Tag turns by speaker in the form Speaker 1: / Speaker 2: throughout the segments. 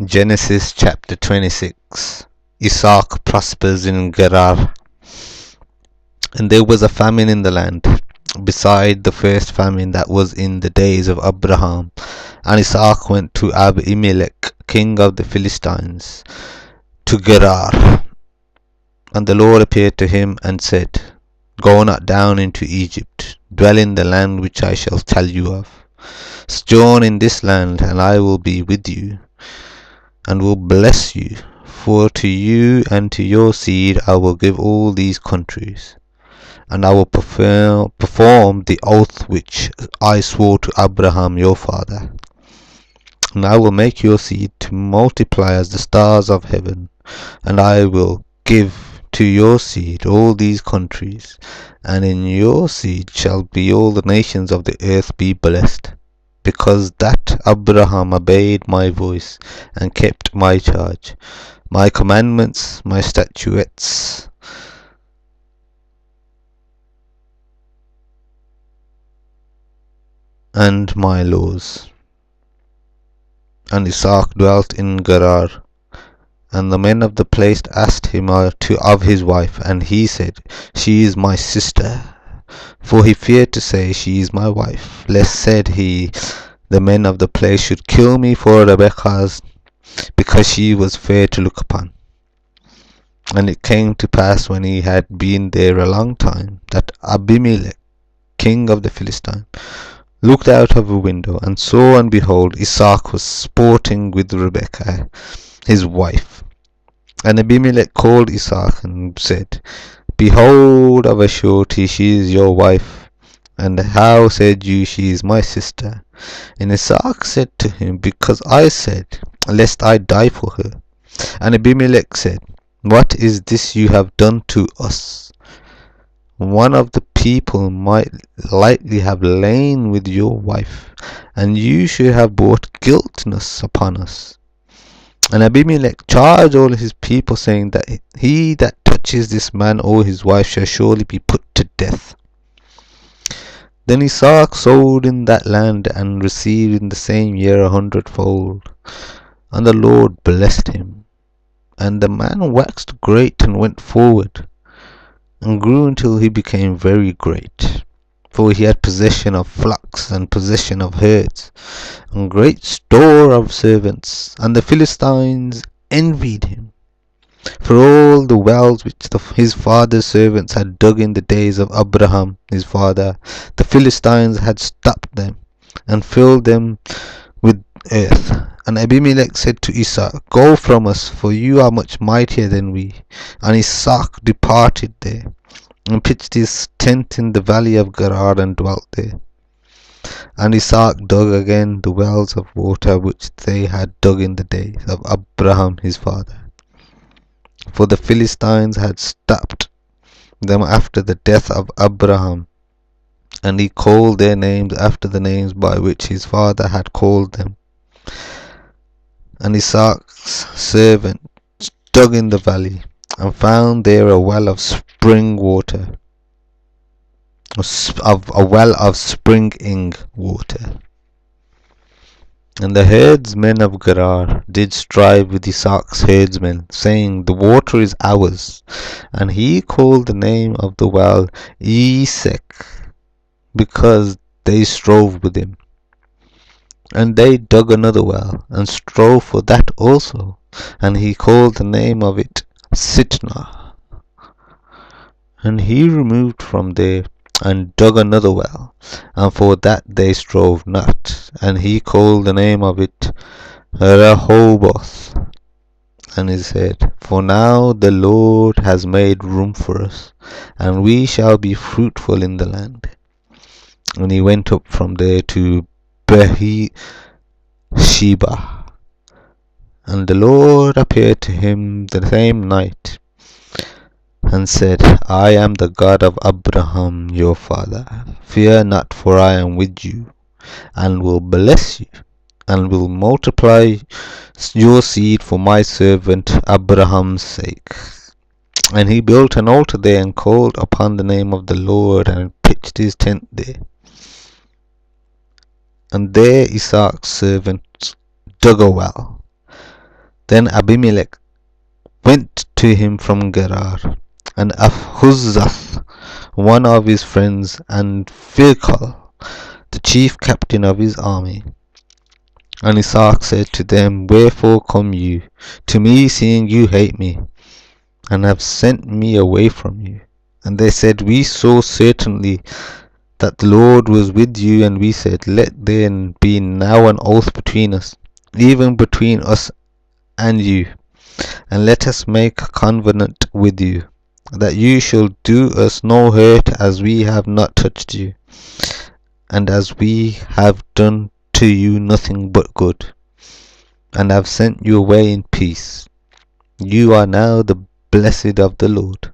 Speaker 1: Genesis chapter 26. Isaac prospers in Gerar. And there was a famine in the land, beside the first famine that was in the days of Abraham. And Isaac went to Abimelech, king of the Philistines, to Gerar. And the Lord appeared to him and said, Go not down into Egypt, dwell in the land which I shall tell you of. Sojourn in this land, and I will be with you, and will bless you. For to you and to your seed I will give all these countries, and I will perform the oath which I swore to Abraham your father. And I will make your seed to multiply as the stars of heaven, and I will give to your seed all these countries, and in your seed shall be all the nations of the earth be blessed, because that Abraham obeyed my voice and kept my charge, my commandments, my statutes, and my laws. And Isaac dwelt in Gerar. And the men of the place asked him of his wife, and he said, She is my sister. For he feared to say, She is my wife, lest, said he, the men of the place should kill me for Rebekah's, because she was fair to look upon. And it came to pass, when he had been there a long time, that Abimelech, king of the Philistines, looked out of a window, and saw, and behold, Isaac was sporting with Rebekah, his wife. And Abimelech called Isaac and said, Behold, of a surety she is your wife. And how said you, She is my sister? And Isaac said to him, Because I said, Lest I die for her. And Abimelech said, What is this you have done to us? One of the people might lightly have lain with your wife, and you should have brought guiltiness upon us. And Abimelech charged all his people, saying that he that touches this man or his wife shall surely be put to death. Then Isaac sowed in that land, and received in the same year 100-fold. And the Lord blessed him. And the man waxed great, and went forward, and grew until he became very great. For he had possession of flocks, and possession of herds, and great store of servants. And the Philistines envied him, for all the wells which his father's servants had dug in the days of Abraham his father, the Philistines had stopped them, and filled them with earth. And Abimelech said to Isaac, Go from us, for you are much mightier than we. And Isaac departed there, and pitched his tent in the valley of Gerar, and dwelt there. And Isaac dug again the wells of water which they had dug in the days of Abraham his father. For the Philistines had stopped them after the death of Abraham, and he called their names after the names by which his father had called them. And Isaac's servant dug in the valley, and found there a well of spring water, a well of springing water. And the herdsmen of Gerar did strive with Isaac's herdsmen, saying, The water is ours. And he called the name of the well Esek, because they strove with him. And they dug another well, and strove for that also, and he called the name of it Sitnah. And he removed from there, and dug another well, and for that they strove not, and he called the name of it Rehoboth. And he said, For now the Lord has made room for us, and we shall be fruitful in the land. And he went up from there to Beersheba. And the Lord appeared to him the same night, and said, I am the God of Abraham your father. Fear not, for I am with you, and will bless you, and will multiply your seed for my servant Abraham's sake. And he built an altar there, and called upon the name of the Lord, and pitched his tent there. And there Isaac's servant dug a well, Then Abimelech went to him from Gerar, and Ahuzzath, one of his friends, and Phicol, the chief captain of his army. And Isaac said to them, Wherefore come you to me, seeing you hate me, and have sent me away from you? And they said, We saw certainly that the Lord was with you, and we said, Let there be now an oath between us, even between us and you, and let us make a covenant with you, that you shall do us no hurt, as we have not touched you, and as we have done to you nothing but good, and have sent you away in peace. You are now the blessed of the Lord.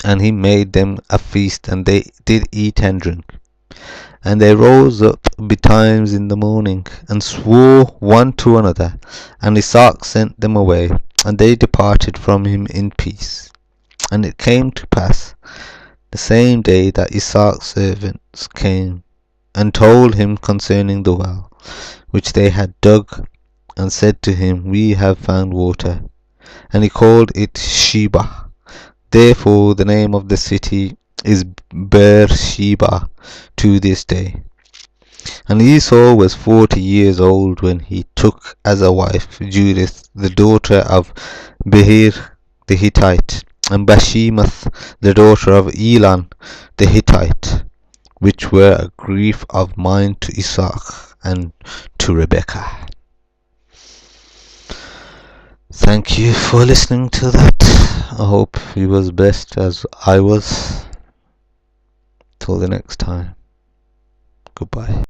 Speaker 1: And he made them a feast, and they did eat and drink. And they rose up betimes in the morning, and swore one to another. And Isaac sent them away, and they departed from him in peace. And it came to pass the same day that Isaac's servants came, and told him concerning the well, which they had dug, and said to him, We have found water. And he called it Sheba. Therefore the name of the city is Beersheba to this day. And Esau was 40 years old when he took as a wife Judith, the daughter of Beer the Hittite, and Bashemath, the daughter of Elon the Hittite, which were a grief of mind to Isaac and to Rebekah. Thank you for listening to that. I hope you was blessed as I was. Till the next time. Goodbye.